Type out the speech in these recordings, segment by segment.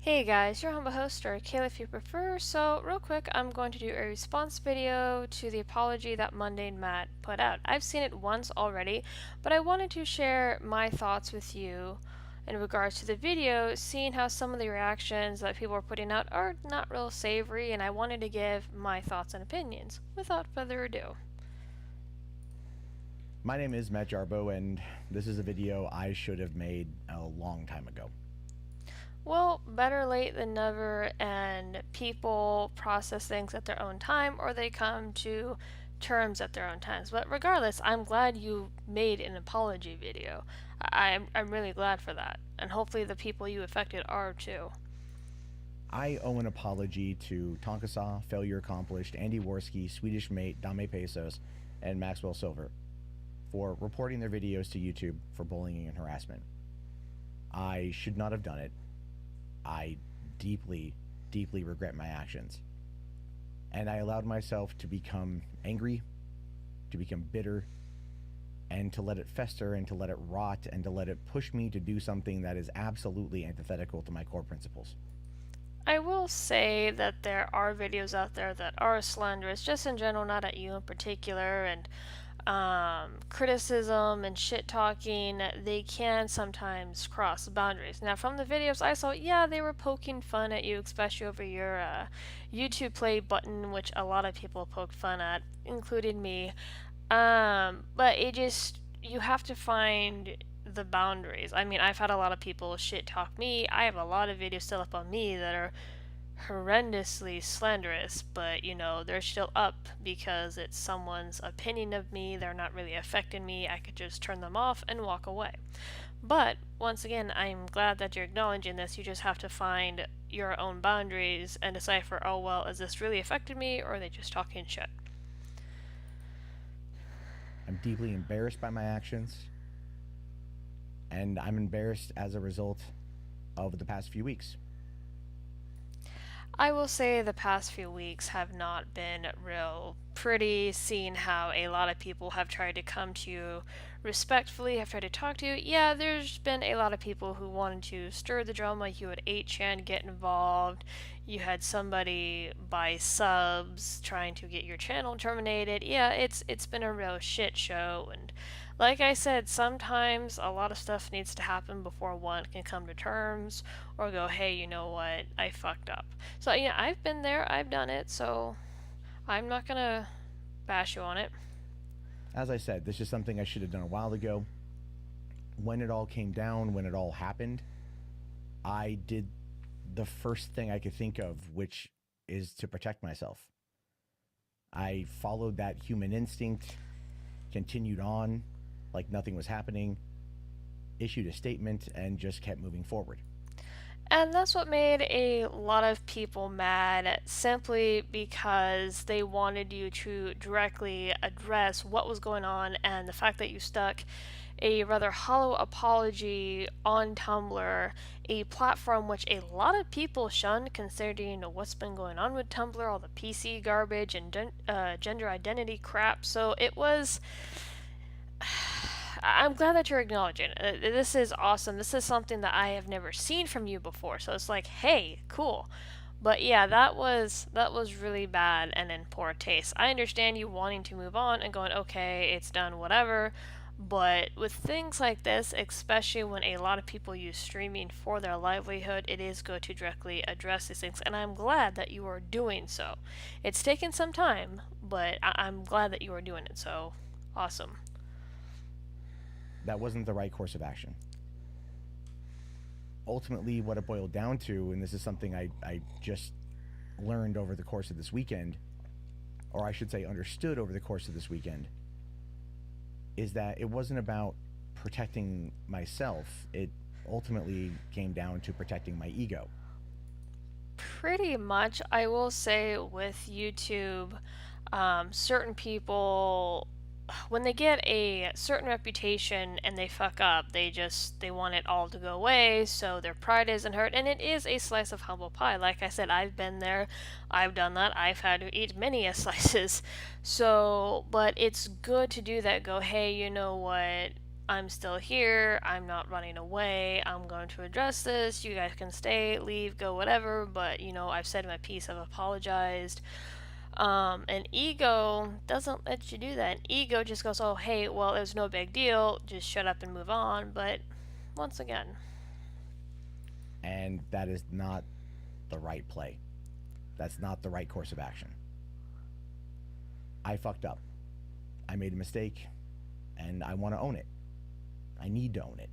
Hey guys, your humble host, or Kayla if you prefer. So, real quick, I'm going to do a response video to the apology that Mundane Matt put out. I've seen it once already, but I wanted to share my thoughts with you in regards to the video, seeing how some of the reactions that people are putting out are not real savory, and I wanted to give my thoughts and opinions. Without further ado. My name is Matt Jarbo, and this is a video I should have made a long time ago. Well, better late than never, and people process things at their own time or they come to terms at their own times. But regardless, I'm glad you made an apology video. I'm really glad for that, and hopefully the people you affected are too. I owe an apology to Tonkasaw, Failure Accomplished, Andy Worski, Swedish Mate, Dame Pesos, and Maxwell Silver for reporting their videos to YouTube for bullying and harassment. I should not have done it. I deeply, deeply regret my actions. And I allowed myself to become angry, to become bitter, and to let it fester and to let it rot and to let it push me to do something that is absolutely antithetical to my core principles. I will say that there are videos out there that are slanderous, just in general, not at you in particular, and criticism and shit talking, they can sometimes cross boundaries. Now, from the videos I saw, yeah, they were poking fun at you, especially over your YouTube play button, which a lot of people poked fun at, including me. But it just, you have to find the boundaries. I mean, I've had a lot of people shit talk me. I have a lot of videos still up on me that are horrendously slanderous, but they're still up because it's someone's opinion of me. They're not really affecting me. I could just turn them off and walk away. But once again, I'm glad that you're acknowledging this. You just have to find your own boundaries and decipher, oh well, is this really affecting me or are they just talking shit? I'm deeply embarrassed by my actions, and I'm embarrassed as a result of the past few weeks. I will say the past few weeks have not been real pretty, seeing how a lot of people have tried to come to you respectfully, have tried to talk to you. Yeah, there's been a lot of people who wanted to stir the drama. You had 8chan get involved. You had somebody buy subs trying to get your channel terminated. Yeah, it's been a real shit show, and like I said, sometimes a lot of stuff needs to happen before one can come to terms or go, hey, you know what, I fucked up. So, yeah, I've been there, I've done it, so I'm not gonna bash you on it. As I said, this is something I should have done a while ago. When it all came down, when it all happened, I did the first thing I could think of, which is to protect myself. I followed that human instinct, continued on like nothing was happening, issued a statement, and just kept moving forward. And that's what made a lot of people mad, simply because they wanted you to directly address what was going on, and the fact that you stuck a rather hollow apology on Tumblr, a platform which a lot of people shunned considering what's been going on with Tumblr, all the PC garbage and gender identity crap. So it was. I'm glad that you're acknowledging it. This is awesome. This is something that I have never seen from you before. So it's like, hey, cool. But yeah, that was really bad and in poor taste. I understand you wanting to move on and going, okay, it's done, whatever. But with things like this, especially when a lot of people use streaming for their livelihood, it is good to directly address these things. And I'm glad that you are doing so. It's taken some time, but I'm glad that you are doing it. So awesome. That wasn't the right course of action. Ultimately, what it boiled down to, and this is something I just learned over the course of this weekend, or I should say understood over the course of this weekend, is that it wasn't about protecting myself. It ultimately came down to protecting my ego. Pretty much, I will say with YouTube, certain people, when they get a certain reputation and they fuck up, they want it all to go away, so their pride isn't hurt, and it is a slice of humble pie. Like I said, I've been there, I've done that, I've had to eat many slices. So, but it's good to do that. Go, hey, you know what? I'm still here. I'm not running away. I'm going to address this. You guys can stay, leave, go, whatever. But, I've said my piece. I've apologized. And ego doesn't let you do that. And ego just goes, oh, hey, well, it was no big deal. Just shut up and move on. But once again, And that is not the right play. That's not the right course of action. I fucked up. I made a mistake, and I want to own it. I need to own it.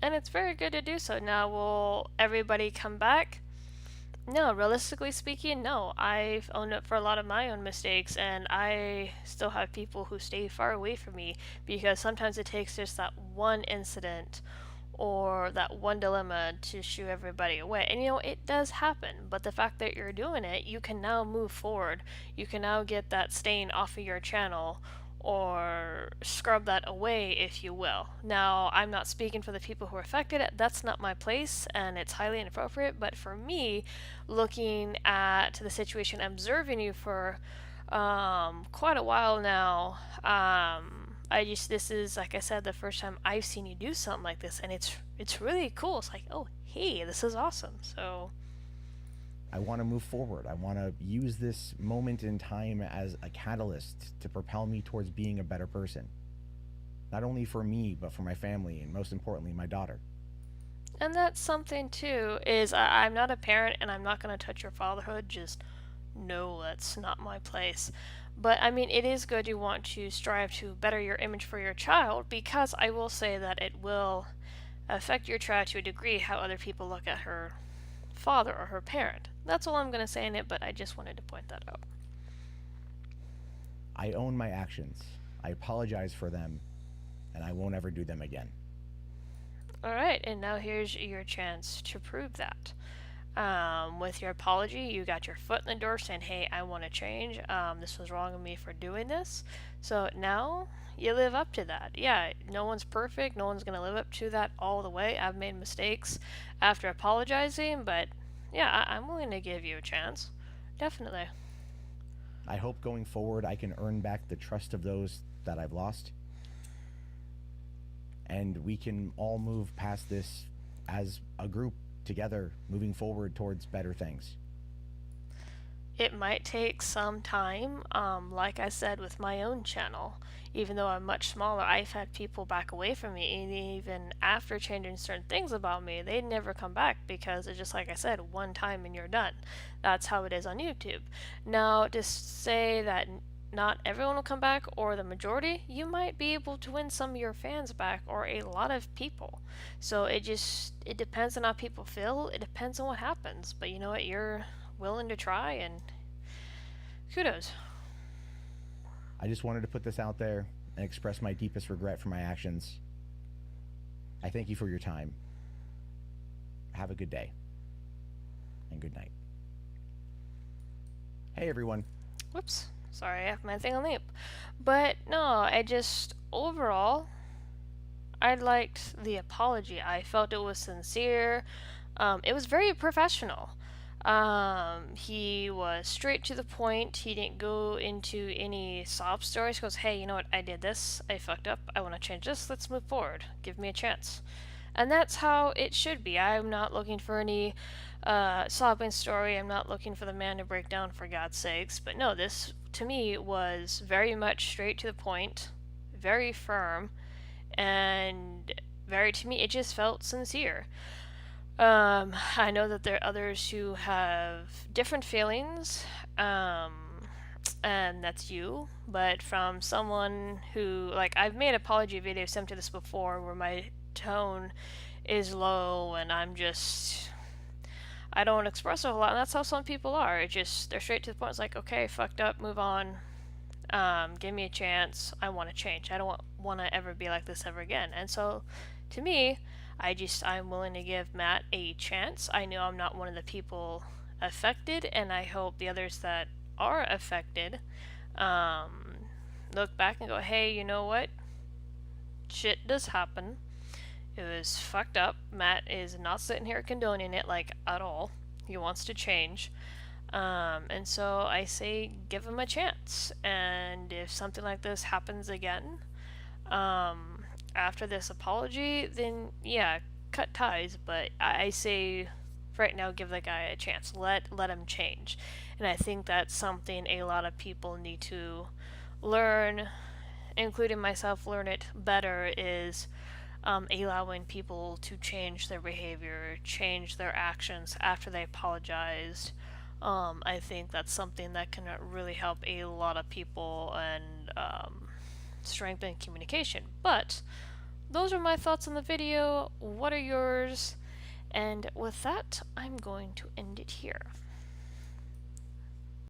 and it's very good to do so. Now, will everybody come back? No, realistically speaking, no. I've owned up for a lot of my own mistakes, and I still have people who stay far away from me because sometimes it takes just that one incident or that one dilemma to shoo everybody away. And it does happen, but the fact that you're doing it, you can now move forward. You can now get that stain off of your channel or scrub that away, if you will. Now, I'm not speaking for the people who are affected. That's not my place, and it's highly inappropriate. But for me, looking at the situation, observing you for quite a while now, this is, like I said, the first time I've seen you do something like this, and it's really cool. It's like, oh, hey, this is awesome. So I want to move forward. I want to use this moment in time as a catalyst to propel me towards being a better person. Not only for me, but for my family, and most importantly, my daughter. and that's something too, is I'm not a parent and I'm not going to touch your fatherhood. Just no, that's not my place. But I mean, it is good to want to strive to better your image for your child, because I will say that it will affect your child to a degree how other people look at her father or her parent. That's all I'm going to say in it, but I just wanted to point that out. I own my actions. I apologize for them, and I won't ever do them again. Alright, and now here's your chance to prove that. With your apology, you got your foot in the door saying, hey, I want to change. This was wrong of me for doing this. So now you live up to that. Yeah, no one's perfect. No one's going to live up to that all the way. I've made mistakes after apologizing, but yeah, I'm willing to give you a chance. Definitely. I hope going forward I can earn back the trust of those that I've lost, and we can all move past this as a group together, moving forward towards better things. It might take some time. Like I said, with my own channel, even though I'm much smaller, I've had people back away from me, and even after changing certain things about me, they never come back because it's just like I said, one time and you're done. That's how it is on YouTube. Now, to say that not everyone will come back or the majority, you might be able to win some of your fans back or a lot of people. So it depends on how people feel. It depends on what happens. But you know what? You're willing to try, and kudos. I just wanted to put this out there and express my deepest regret for my actions. I thank you for your time. Have a good day and good night. Hey everyone. Whoops. Sorry, I have my thing on leap. But no, overall, I liked the apology. I felt it was sincere. It was very professional. He was straight to the point. He didn't go into any sob stories. He goes, hey, you know what? I did this. I fucked up. I want to change this. Let's move forward. Give me a chance. And that's how it should be. I'm not looking for any sobbing story. I'm not looking for the man to break down, for God's sakes. But no, this to me was very much straight to the point, very firm, and to me, it just felt sincere. I know that there are others who have different feelings, and that's you. But from someone who, like, I've made apology videos similar to this before, where my tone is low and I don't express it a lot, and that's how some people are. They're straight to the point. It's like, okay, fucked up, move on. Give me a chance. I want to change. I don't want to ever be like this ever again. And so, to me, I'm willing to give Matt a chance. I know I'm not one of the people affected, and I hope the others that are affected look back and go, hey, you know what? Shit does happen. It was fucked up. Matt is not sitting here condoning it, like, at all. He wants to change. And so I say give him a chance. And if something like this happens again, after this apology, then yeah, cut ties. But I say right now, give the guy a chance. Let him change. And I think that's something a lot of people need to learn, including myself, learn it better is allowing people to change their behavior, change their actions after they apologized. I think that's something that can really help a lot of people and strengthen communication. But those are my thoughts on the video. What are yours? And with that, I'm going to end it here.